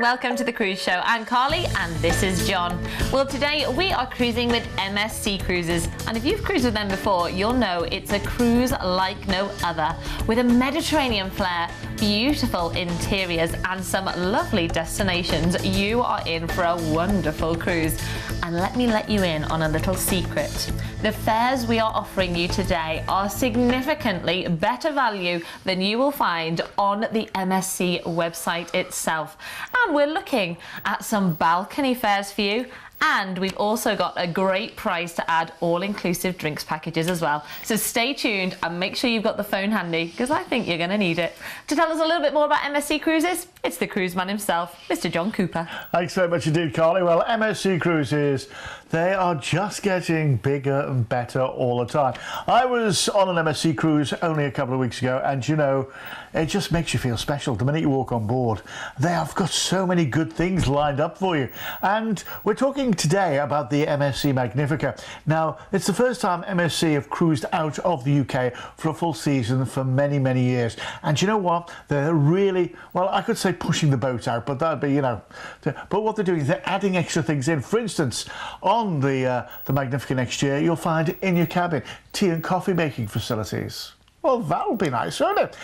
welcome to the Cruise Show. I'm Carly and this is John. Well, today we are cruising with MSC Cruises, and if you've cruised with them before, you'll know it's a cruise like no other, with a Mediterranean flair, beautiful interiors and some lovely destinations. You are in for a wonderful cruise. And let me let you in on a little secret. The fares we are offering you today are significantly better value than you will find on the MSC website itself. And we're looking at some balcony fares for you. And we've also got a great price to add all-inclusive drinks packages as well. So stay tuned and make sure you've got the phone handy, because I think you're going to need it. To tell us a little bit more about MSC Cruises, it's the cruise man himself, Mr. John Cooper. Thanks so much indeed, Carly. Well, MSC Cruises, they are just getting bigger and better all the time. I was on an MSC cruise only a couple of weeks ago, and you know, it just makes you feel special the minute you walk on board. They have got so many good things lined up for you. And we're talking today about the MSC Magnifica. Now, it's the first time MSC have cruised out of the UK for a full season for many, many years. And you know what? They're really, well, I could say pushing the boat out, but that'd be, you know, but what they're doing is they're adding extra things in. For instance, on the Magnifica next year, you'll find in your cabin tea and coffee making facilities. Well, that'll be nice, won't it?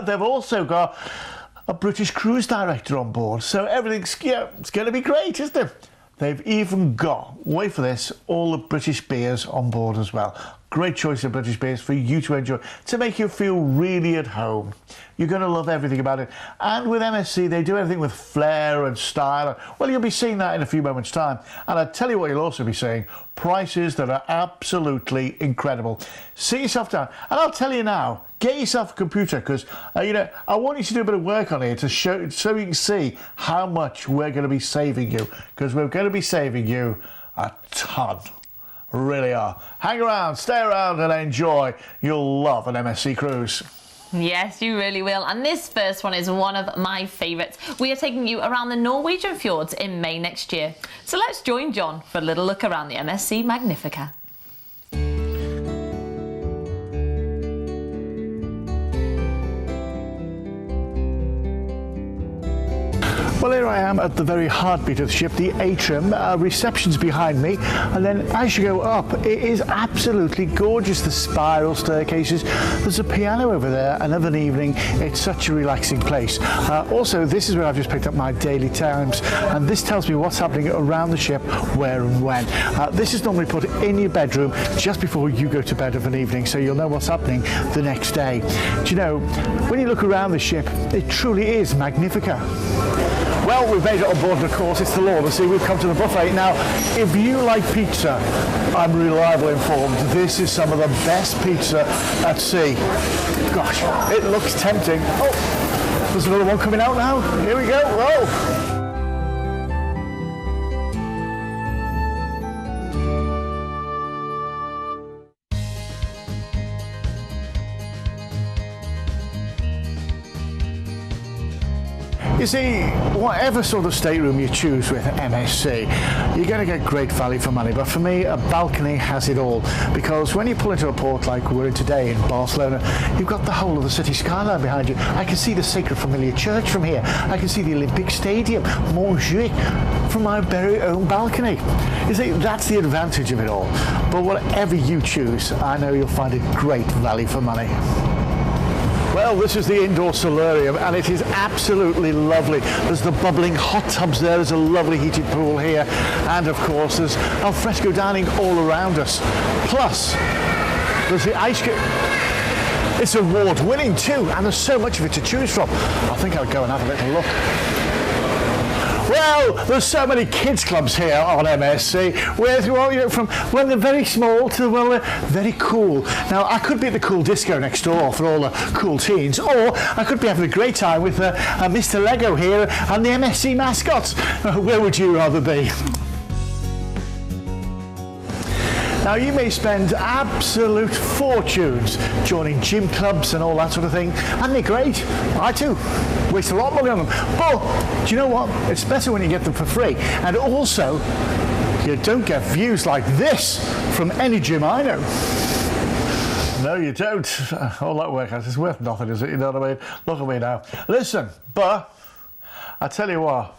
They've also got a British cruise director on board, so everything's, yeah, it's going to be great, isn't it? They've even got, wait for this, all the British beers on board as well. Great choice of British beers for you to enjoy, to make you feel really at home. You're going to love everything about it. And with MSC, they do everything with flair and style. Well, you'll be seeing that in a few moments' time. And I'll tell you what you'll also be seeing, prices that are absolutely incredible. Sit yourself down. And I'll tell you now, get yourself a computer, because, you know, I want you to do a bit of work on here to show, so you can see how much we're going to be saving you, because we're going to be saving you a ton. Really are. Hang around, stay around and enjoy. You'll love an MSC cruise. Yes, you really will. And this first one is one of my favourites. We are taking you around the Norwegian fjords in May next year. So let's join John for a little look around the MSC Magnifica. Well, here I am at the very heartbeat of the ship, the atrium. Reception's behind me, and then as you go up, it is absolutely gorgeous. The spiral staircases, there's a piano over there, and of an evening, it's such a relaxing place. Also, this is where I've just picked up my Daily Times, and this tells me what's happening around the ship, where and when. This is normally put in your bedroom just before you go to bed of an evening, so you'll know what's happening the next day. Do you know, when you look around the ship, it truly is Magnifica. Well, we've made it on board, and of course, it's the law. See, we've come to the buffet. Now, if you like pizza, I'm reliably informed this is some of the best pizza at sea. Gosh, it looks tempting. Oh, there's another one coming out now. Here we go. Whoa. You see, whatever sort of stateroom you choose with MSC, you're going to get great value for money. But for me, a balcony has it all. Because when you pull into a port like we're in today in Barcelona, you've got the whole of the city skyline behind you. I can see the Sacred Familiar Church from here. I can see the Olympic Stadium, Montjuic, from my very own balcony. You see, that's the advantage of it all. But whatever you choose, I know you'll find it great value for money. Well, this is the indoor solarium, and it is absolutely lovely. There's the bubbling hot tubs there, there's a lovely heated pool here, and of course there's alfresco dining all around us. Plus, there's the ice cream. It's award-winning too, and there's so much of it to choose from. I think I'll go and have a little look. Well, there's so many kids clubs here on MSC, where you know, from when they're very small to well, they're very cool. Now, I could be at the cool disco next door for all the cool teens, or I could be having a great time with Mr. Lego here and the MSC mascots. Where would you rather be? Now, you may spend absolute fortunes joining gym clubs and all that sort of thing, and they're great. I too waste a lot of money on them. But do you know what? It's better when you get them for free. And also, you don't get views like this from any gym I know. No, you don't. All that work, it's worth nothing, is it? You know what I mean? Look at me now. Listen, but I tell you what,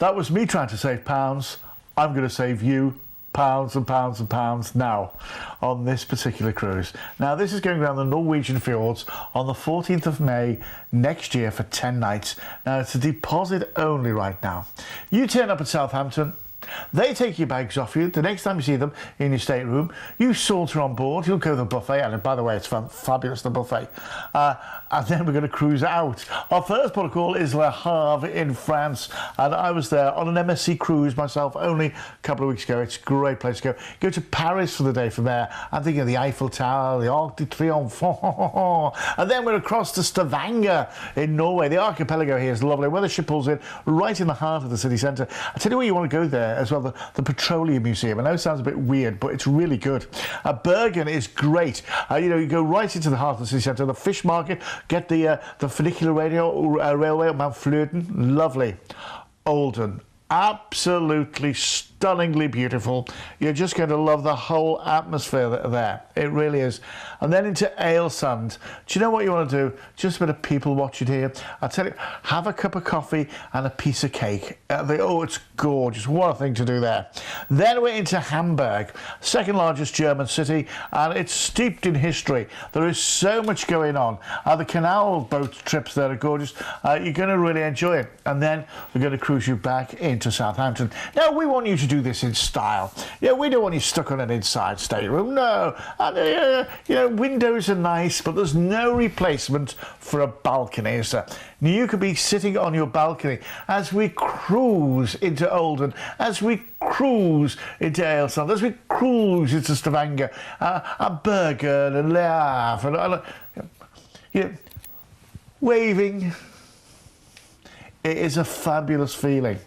that was me trying to save pounds. I'm going to save you pounds and pounds and pounds now on this particular cruise. Now, this is going around the Norwegian fjords on the 14th of May next year for 10 nights. Now, it's a deposit only right now. You turn up at Southampton. They take your bags off you. The next time you see them in your stateroom, you saunter on board. You'll go to the buffet, and by the way, it's fabulous, the buffet. And then we're going to cruise out. Our first port of call is Le Havre in France, and I was there on an MSC cruise myself only a couple of weeks ago. It's a great place to go. Go to Paris for the day from there. I'm thinking of the Eiffel Tower, the Arc de Triomphe, and then we're across to Stavanger in Norway. The archipelago here is lovely. Where the ship pulls in, right in the heart of the city centre. I tell you where you want to go there as well, the Petroleum Museum. I know it sounds a bit weird, but it's really good. Bergen is great. You go right into the heart of the city centre, the fish market, get the funicular railway at Mount Flirten, lovely. Olden, absolutely stunningly beautiful. You're just going to love the whole atmosphere there. It really is. And then into Ailsund. Do you know what you want to do? Just a bit of people watching here. I tell you, have a cup of coffee and a piece of cake. It's gorgeous. What a thing to do there. Then we're into Hamburg, second largest German city, and it's steeped in history. There is so much going on. The canal boat trips there are gorgeous. You're going to really enjoy it. And then we're going to cruise you back into Southampton. Now, we want you to do this in style. We don't want you stuck on an inside stateroom. No. Windows are nice, but there's no replacement for a balcony, is there? You could be sitting on your balcony as we cruise into Olden, as we cruise into Ailsund, as we cruise into Stavanger, Bergen and Le Havre, waving. It is a fabulous feeling.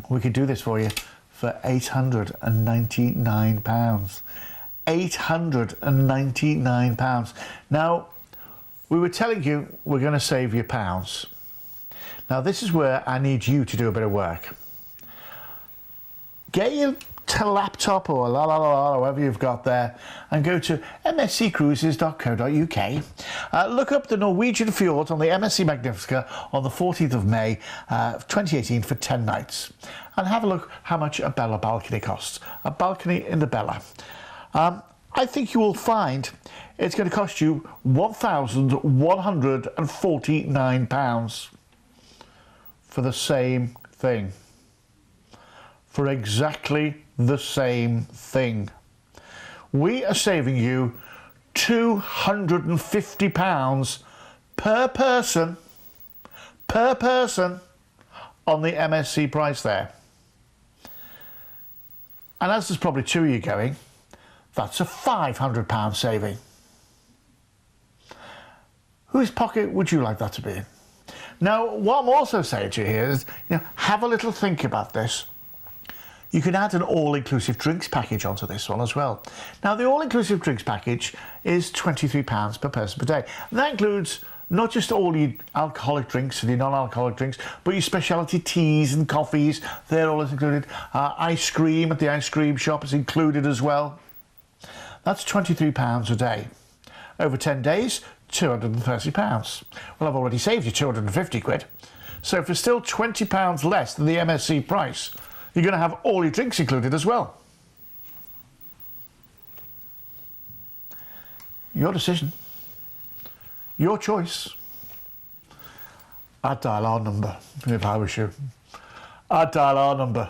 We can do this for you for £899. £899. Now, we were telling you we're going to save you pounds. Now, this is where I need you to do a bit of work. Get your laptop or whatever you've got there and go to msccruises.co.uk. Look up the Norwegian fjords on the MSC Magnifica on the 14th of May 2018 for 10 nights. And have a look how much a Bella balcony costs. A balcony in the Bella. I think you will find it's going to cost you £1,149 for the same thing. For exactly the same thing. We are saving you £250 per person on the MSC price there. And as there's probably two of you going, that's a £500 saving. Whose pocket would you like that to be in? Now, what I'm also saying to you here is, have a little think about this. You can add an all-inclusive drinks package onto this one as well. Now, the all-inclusive drinks package is £23 per person per day. And that includes not just all your alcoholic drinks and your non-alcoholic drinks, but your specialty teas and coffees. They're all included. Ice cream at the ice cream shop is included as well. That's £23 a day. Over 10 days, £230. Well, I've already saved you 250 quid. So if it's still £20 less than the MSC price, you're going to have all your drinks included as well. Your decision. Your choice. I'd dial our number if I was you. I'd dial our number.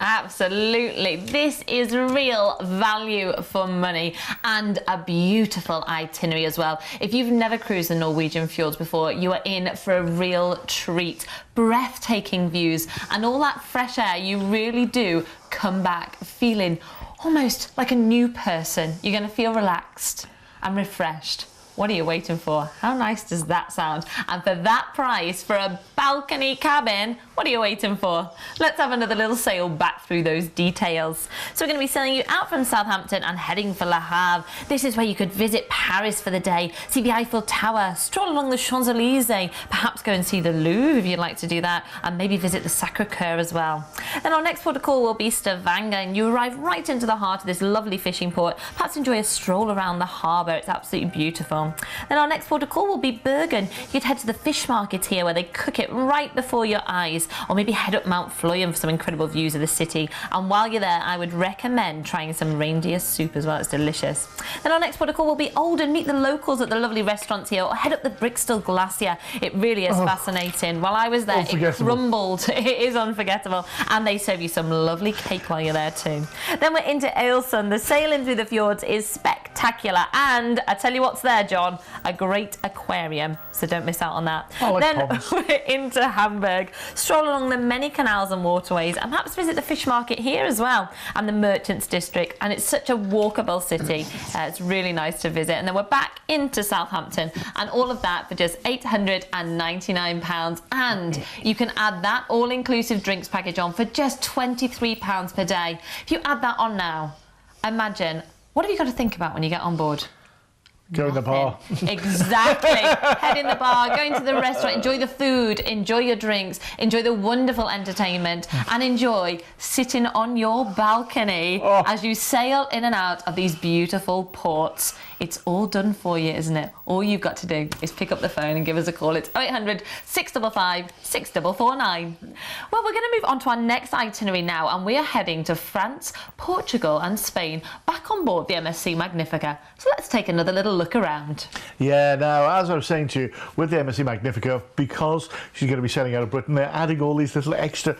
Absolutely. This is real value for money and a beautiful itinerary as well. If you've never cruised the Norwegian fjords before, you are in for a real treat. Breathtaking views and all that fresh air. You really do come back feeling almost like a new person. You're going to feel relaxed and refreshed. What are you waiting for? How nice does that sound? And for that price, for a balcony cabin, what are you waiting for? Let's have another little sail back through those details. So we're going to be sailing you out from Southampton and heading for Le Havre. This is where you could visit Paris for the day, see the Eiffel Tower, stroll along the Champs-Élysées, perhaps go and see the Louvre if you'd like to do that, and maybe visit the Sacré-Cœur as well. Then our next port of call will be Stavanger, and you arrive right into the heart of this lovely fishing port. Perhaps enjoy a stroll around the harbour. It's absolutely beautiful. well. Then our next port of call will be Bergen. You'd head to the fish market here where they cook it right before your eyes, or maybe head up Mount Florian for some incredible views of the city. And while you're there, I would recommend trying some reindeer soup as well. It's delicious. Then our next port of call will be Oldham. Meet the locals at the lovely restaurants here, or head up the Brixton Glacier. It really is fascinating. While I was there, it crumbled. It is unforgettable. And they serve you some lovely cake while you're there too. Then we're into Ailsun. The sailing through the fjords is spectacular. And I tell you what's there, John, a great aquarium. So don't miss out on that. Then we're into Hamburg. Stroll along the many canals and waterways, and perhaps visit the fish market here as well, and the Merchants District. And it's such a walkable city. It's really nice to visit. And then we're back into Southampton, and all of that for just £899. And you can add that all-inclusive drinks package on for just £23 per day. If you add that on now, imagine, what have you got to think about when you get on board? Go in the bar. Exactly. Head in the bar, go into the restaurant, enjoy the food, enjoy your drinks, enjoy the wonderful entertainment, and enjoy sitting on your balcony as you sail in and out of these beautiful ports. It's all done for you, isn't it? All you've got to do is pick up the phone and give us a call. It's 0800 655 6449. Well, we're going to move on to our next itinerary now, and we are heading to France, Portugal and Spain, back on board the MSC Magnifica. So let's take another little look around. Yeah, now, as I was saying to you, with the MSC Magnifica, because she's going to be sailing out of Britain, they're adding all these little extra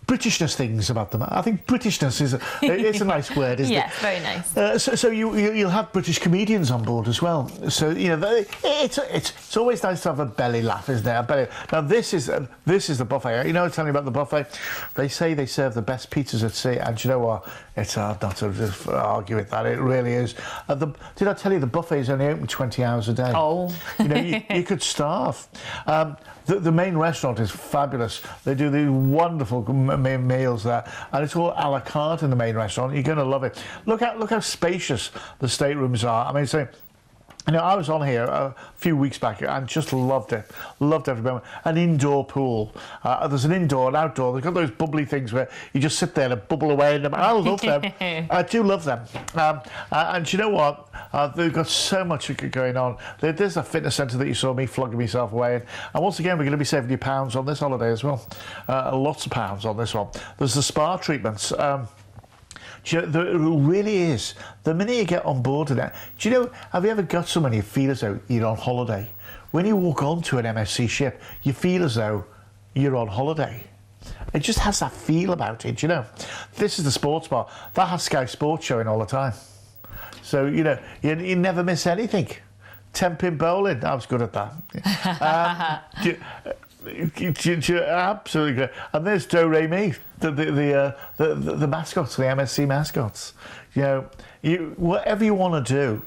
Britishness things about them. I think Britishness is it's a nice word, isn't it? Yes, very nice. So you'll have British comedians on board as well. So you know it's always nice to have a belly laugh, isn't it? A belly. Now this is the buffet. You know, telling you about the buffet. They say they serve the best pizzas at sea, and you know what? It's hard not to just argue with that. It really is. Did I tell you the buffet is only open 20 hours a day? Oh, you know, you could starve. The main restaurant is fabulous. They do these wonderful meals there, and it's all a la carte in the main restaurant. You're going to love it. Look how spacious the staterooms are. I mean, you know, I was on here a few weeks back and just loved it. Loved every moment. An indoor pool. There's an indoor and outdoor. They've got those bubbly things where you just sit there and bubble away in them. I love them. I do love them. And you know what? They've got so much going on. There's a fitness centre that you saw me flogging myself away in. And once again, we're going to be saving you pounds on this holiday as well. Lots of pounds on this one. There's the spa treatments. There really is. The minute you get on board of that, do you know, have you ever got someone you feel as though you're on holiday? When you walk onto an MSC ship, you feel as though you're on holiday. It just has that feel about it, you know. This is the sports bar. That has Sky Sports showing all the time. So, you know, you never miss anything. 10-pin bowling, I was good at that. Absolutely great. And there's Do Re Mi, the mascots, the MSC mascots. You know, whatever you want to do,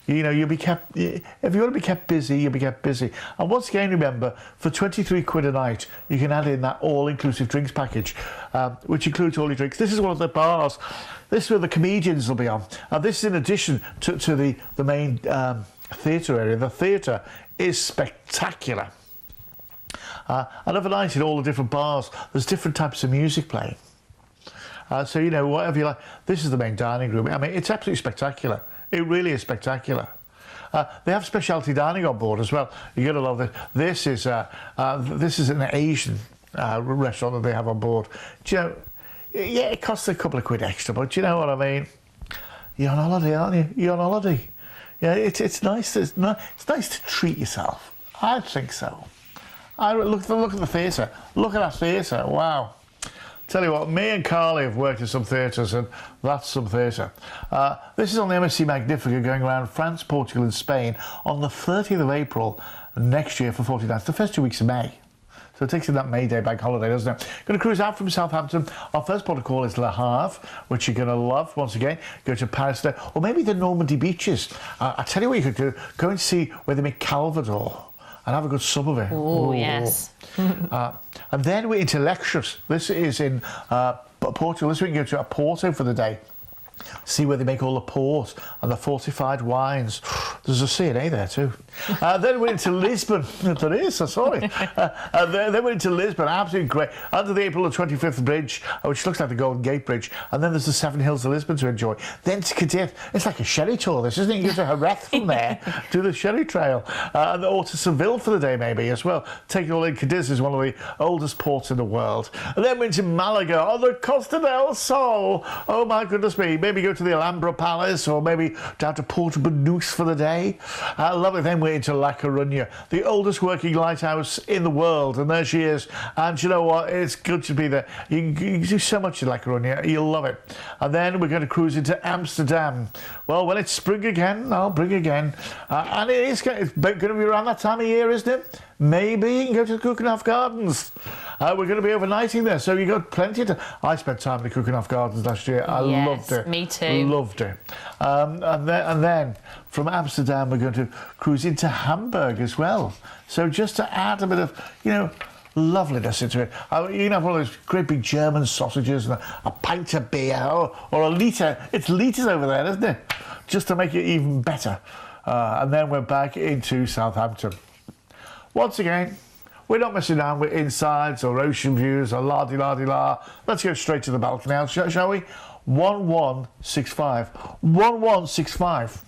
you know, you'll be kept. If you want to be kept busy, you'll be kept busy. And once again, remember, for 23 quid a night, you can add in that all-inclusive drinks package, which includes all your drinks. This is one of the bars. This is where the comedians will be on. And this is in addition to the main theatre area. The theatre is spectacular. And overnight in all the different bars, there's different types of music playing. So, you know, whatever you like. This is the main dining room. I mean, it's absolutely spectacular. It really is spectacular. They have specialty dining on board as well. You're going to love this. This is an Asian restaurant that they have on board. Do you know, yeah, it costs a couple of quid extra, but do you know what I mean? You're on holiday, aren't you? You're on holiday. Yeah, it's nice. It's nice to treat yourself. I think so. Look at the theatre. Look at that theatre. Wow. Tell you what, me and Carly have worked in some theatres, and that's some theatre. This is on the MSC Magnifica going around France, Portugal and Spain on the 30th of April next year for 40 nights, the first 2 weeks of May. So it takes in that May Day bank holiday, doesn't it? Going to cruise out from Southampton. Our first port of call is Le Havre, which you're going to love once again. Go to Paris there, or maybe the Normandy beaches. I tell you what you could do. Go and see where they make Calvados and have a good sub of it. Oh, yes. And then we're into lectures. This is in Portugal. This week we go to Porto for the day. See where they make all the port and the fortified wines. There's a C&A there too. Then we went to Lisbon. There is, I saw it. Then we went to Lisbon, absolutely great. Under the April the 25th Bridge, which looks like the Golden Gate Bridge. And then there's the Seven Hills of Lisbon to enjoy. Then to Cadiz. It's like a sherry tour, this, isn't it? You go to Jerez from there, do the sherry trail. Or to Seville for the day, maybe, as well. Take it all in. Cadiz is one of the oldest ports in the world. And then went to Malaga, on the Costa del Sol. Oh, my goodness me. Maybe go to the Alhambra Palace, or maybe down to Porto Banús for the day. Lovely. Then we're into La Coruña, the oldest working lighthouse in the world, and there she is. And you know what? It's good to be there. You can do so much in La Coruña. You'll love it. And then we're going to cruise into Amsterdam. Well, when it's spring again, I'll bring again. And it's going to be around that time of year, isn't it? Maybe you can go to the Keukenhof Gardens. We're going to be overnighting there, so you've got plenty to... I spent time in the Keukenhof Gardens last year. I loved it. Me too. Loved it. And then from Amsterdam, we're going to cruise into Hamburg as well. So just to add a bit of, loveliness into it. You can have one of those great big German sausages and a pint of beer or a litre. It's litres over there, isn't it? Just to make it even better. And then we're back into Southampton. Once again, we're not messing around with insides or ocean views or la-di-la-di-la. Let's go straight to the balcony now, shall we? 1165. 1165.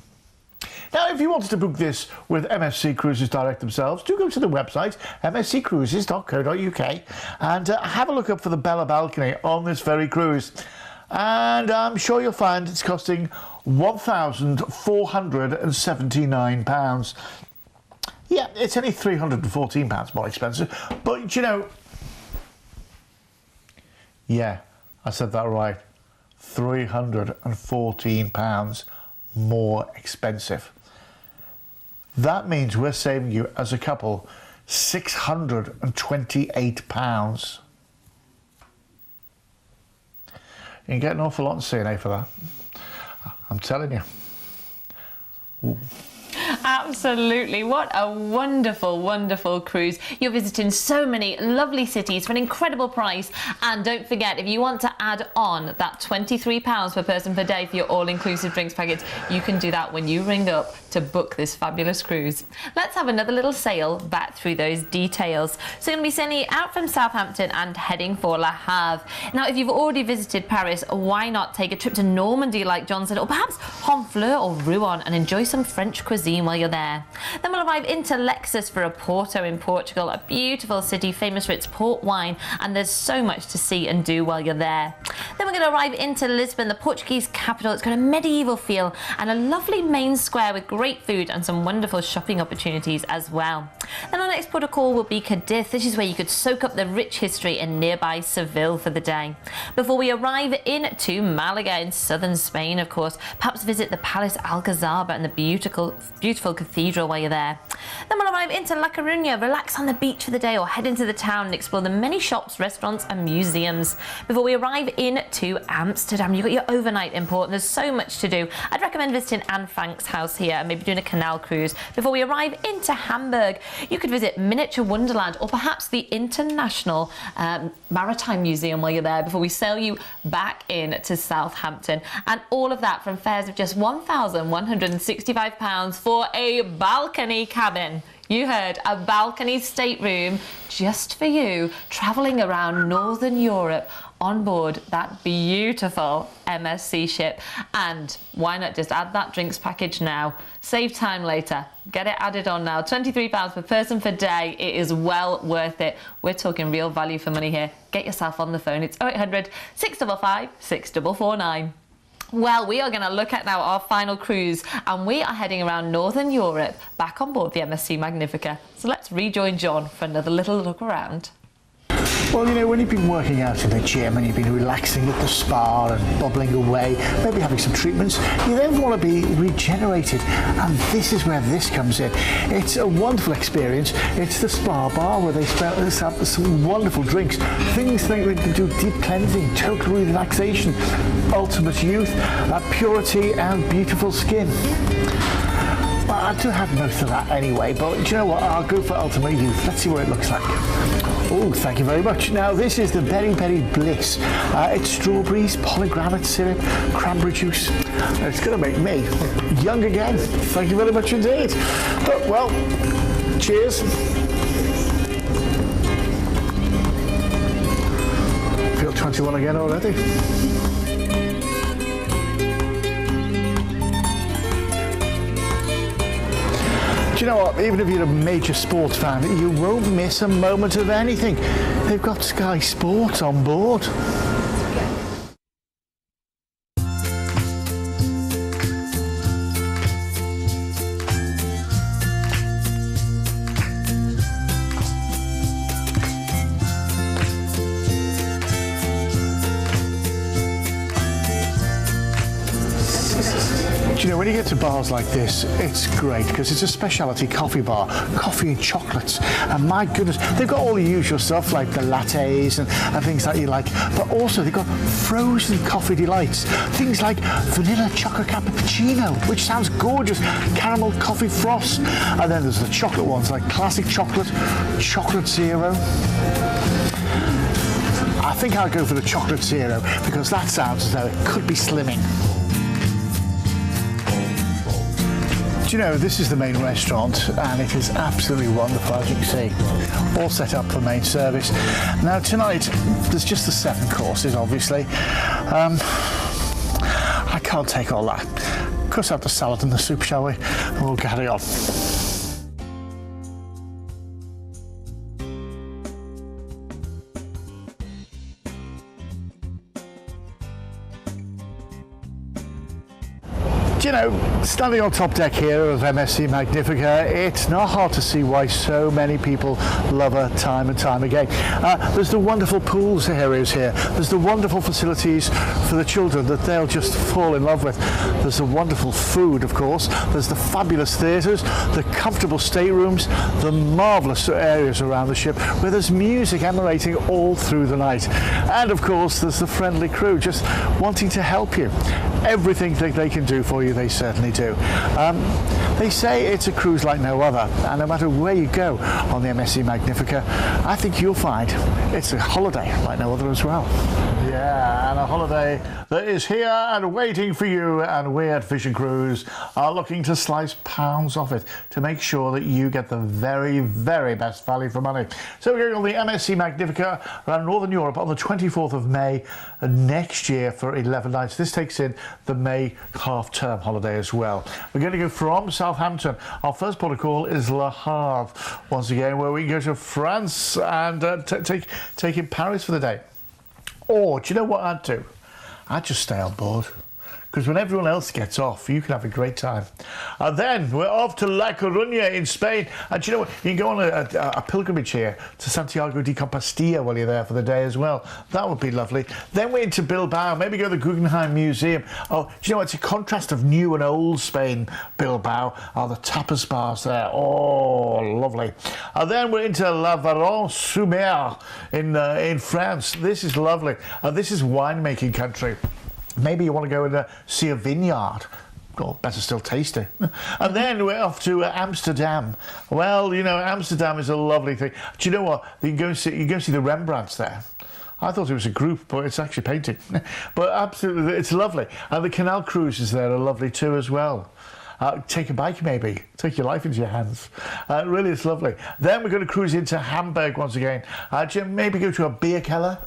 Now, if you wanted to book this with MSC Cruises direct themselves, do go to the website, msccruises.co.uk, and have a look up for the Bella balcony on this very cruise. And I'm sure you'll find it's costing £1,479. Yeah, it's only £314 more expensive, but yeah, I said that right, £314 more expensive. That means we're saving you as a couple £628. You can get an awful lot in C&A for that, I'm telling you. Ooh. Absolutely. What a wonderful, wonderful cruise. You're visiting so many lovely cities for an incredible price. And don't forget, if you want to add on that £23 per person per day for your all-inclusive drinks package, you can do that when you ring up to book this fabulous cruise. Let's have another little sail back through those details. So we're going to be sailing out from Southampton and heading for Le Havre. Now, if you've already visited Paris, why not take a trip to Normandy, like John said, or perhaps Honfleur or Rouen and enjoy some French cuisine while you're there. Then we'll arrive into Lexus for a Porto in Portugal, a beautiful city famous for its port wine, and there's so much to see and do while you're there. Then we're going to arrive into Lisbon, the Portuguese capital. It's got a medieval feel and a lovely main square with great food and some wonderful shopping opportunities as well. Then our next port of call will be Cadiz. This is where you could soak up the rich history in nearby Seville for the day. Before we arrive into Malaga in southern Spain, of course, perhaps visit the Palace Alcazaba and the beautiful cathedral while you're there. Then we'll arrive into La Coruña, relax on the beach for the day, or head into the town and explore the many shops, restaurants and museums. Before we arrive into Amsterdam, you've got your overnight in port and there's so much to do. I'd recommend visiting Anne Frank's house here and maybe doing a canal cruise. Before we arrive into Hamburg, you could visit Miniature Wonderland or perhaps the International Maritime Museum while you're there before we sail you back in to Southampton. And all of that from fares of just £1,165 for a balcony cabin. You heard, a balcony stateroom just for you, travelling around Northern Europe on board that beautiful MSC ship. And why not just add that drinks package now? Save time later. Get it added on now. £23 per person per day. It is well worth it. We're talking real value for money here. Get yourself on the phone. It's 0800 655 6449. Well, we are going to look at now our final cruise, and we are heading around Northern Europe back on board the MSC Magnifica. So let's rejoin John for another little look around. Well, when you've been working out in the gym and you've been relaxing at the spa and bubbling away, maybe having some treatments, you then want to be regenerated, and this is where this comes in. It's a wonderful experience. It's the spa bar where they have some wonderful drinks, things that we can do: deep cleansing, total relaxation, ultimate youth, purity and beautiful skin. I do have most of that anyway, but do you know what? I'll go for Ultimate Youth. Let's see what it looks like. Oh, thank you very much. Now, this is the Berry Berry Bliss. It's strawberries, pomegranate syrup, cranberry juice. It's going to make me young again. Thank you very much indeed. But, well, cheers. Feel 21 again already. Do you know what? Even if you're a major sports fan, you won't miss a moment of anything. They've got Sky Sports on board. Do you know, when you get to bars like this, it's great because it's a specialty coffee bar, coffee and chocolates. And my goodness, they've got all the usual stuff like the lattes and things that you like, but also they've got frozen coffee delights, things like vanilla chocolate cappuccino, which sounds gorgeous, caramel coffee frost, and then there's the chocolate ones like classic chocolate, chocolate zero. I think I'll go for the chocolate zero because that sounds as though it could be slimming. Do you know, this is the main restaurant and it is absolutely wonderful, as you can see. All set up for main service. Now tonight, there's just the 7 courses, obviously. I can't take all that. Of course, have the salad and the soup, shall we? And we'll carry on. Do you know, standing on top deck here of MSC Magnifica, it's not hard to see why so many people love her time and time again. There's the wonderful pools areas here. There's the wonderful facilities for the children that they'll just fall in love with. There's the wonderful food, of course. There's the fabulous theatres, the comfortable staterooms, the marvellous areas around the ship where there's music emanating all through the night. And, of course, there's the friendly crew just wanting to help you. Everything that they can do for you, they certainly do. They say it's a cruise like no other, and no matter where you go on the MSC Magnifica, I think you'll find it's a holiday like no other as well. Yeah, and a holiday that is here and waiting for you, and we at Vision Cruise are looking to slice pounds off it to make sure that you get the very, very best value for money. So we're going on the MSC Magnifica around Northern Europe on the 24th of May next year for 11 nights. This takes in the May half-term holiday as well. We're going to go from Southampton. Our first port of call is Le Havre, once again, where we can go to France and take in Paris for the day. Or, do you know what I'd do? I'd just stay on board. Because when everyone else gets off, you can have a great time. And then we're off to La Coruña in Spain. And do you know what? You can go on a pilgrimage here to Santiago de Compostela while you're there for the day as well. That would be lovely. Then we're into Bilbao. Maybe go to the Guggenheim Museum. Oh, do you know what? It's a contrast of new and old Spain, Bilbao. Oh, the tapas bars there. Oh, lovely. And then we're into La Varennes-sur-Mer in France. This is lovely. This is winemaking country. Maybe you want to go and see a vineyard, or better still, taste it. And then we're off to Amsterdam. Well, you know, Amsterdam is a lovely thing. Do you know what? You can go see the Rembrandts there. I thought it was a group, but it's actually painting. But absolutely, it's lovely. And the canal cruises there are lovely too as well. Take a bike maybe, take your life into your hands. Really, it's lovely. Then we're going to cruise into Hamburg once again. Maybe go to a beer keller.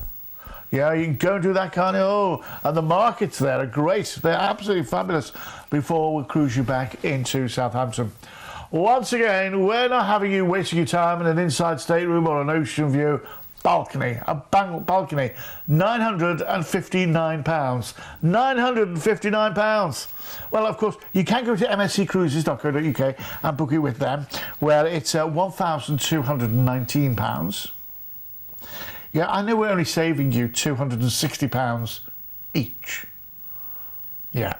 Yeah, you can go and do that, can't you? Oh, and the markets there are great. They're absolutely fabulous before we cruise you back into Southampton. Once again, we're not having you wasting your time in an inside stateroom or an ocean view balcony. A balcony, £959. £959. Well, of course, you can go to msccruises.co.uk and book it with them, where it's £1,219. Yeah, I know we're only saving you £260 each. Yeah,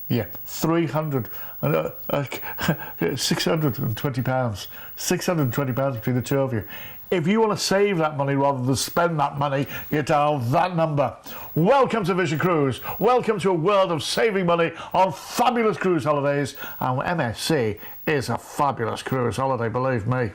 620 pounds. £620 between the two of you. If you want to save that money rather than spend that money, you dial that number. Welcome to Vision Cruise. Welcome to a world of saving money on fabulous cruise holidays. And MSC is a fabulous cruise holiday, believe me.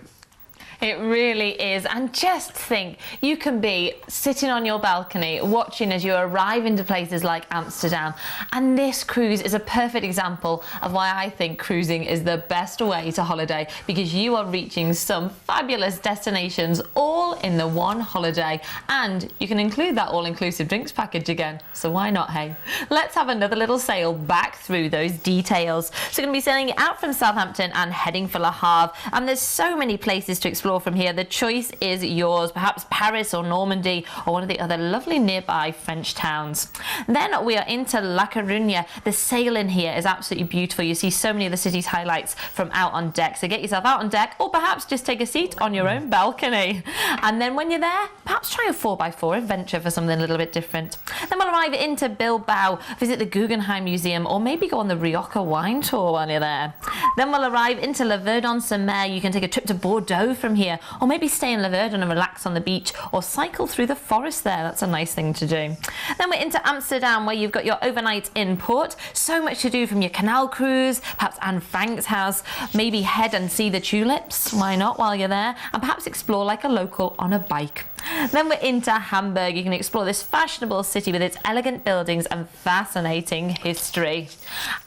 It really is. And just think, you can be sitting on your balcony watching as you arrive into places like Amsterdam. And this cruise is a perfect example of why I think cruising is the best way to holiday, because you are reaching some fabulous destinations all in the one holiday. And you can include that all-inclusive drinks package again. So why not, hey? Let's have another little sail back through those details. So we're going to be sailing out from Southampton and heading for Le Havre. And there's so many places to explore from here. The choice is yours, perhaps Paris or Normandy or one of the other lovely nearby French towns. Then we are into La Coruña. The sailing here is absolutely beautiful. You see so many of the city's highlights from out on deck. So get yourself out on deck, or perhaps just take a seat on your own balcony. And then when you're there, perhaps try a 4x4 adventure for something a little bit different. Then we'll arrive into Bilbao, visit the Guggenheim Museum, or maybe go on the Rioja wine tour while you're there. Then we'll arrive into Le Verdon-sur-Mer. You can take a trip to Bordeaux from here, or maybe stay in Le Verdon and relax on the beach, or cycle through the forest there. That's a nice thing to do. Then we're into Amsterdam, where you've got your overnight in port. So much to do from your canal cruise, perhaps Anne Frank's house, maybe head and see the tulips, why not, while you're there, and perhaps explore like a local on a bike. Then we're into Hamburg. You can explore this fashionable city with its elegant buildings and fascinating history.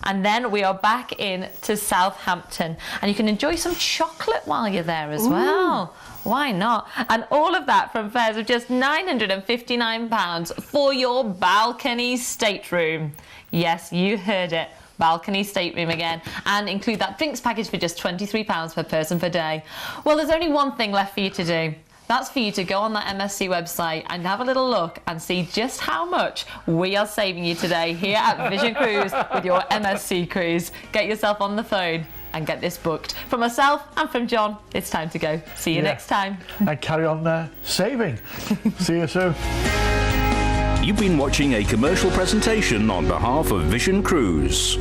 And then we are back in to Southampton, and you can enjoy some chocolate while you're there as well. Why not? And all of that from fares of just £959 for your balcony stateroom. Yes, you heard it. Balcony stateroom again, and include that drinks package for just £23 per person per day. Well, there's only one thing left for you to do. That's for you to go on that MSC website and have a little look and see just how much we are saving you today here at Vision Cruise with your MSC Cruise. Get yourself on the phone and get this booked. From myself and from John, it's time to go. See you next time. And carry on saving. See you soon. You've been watching a commercial presentation on behalf of Vision Cruise.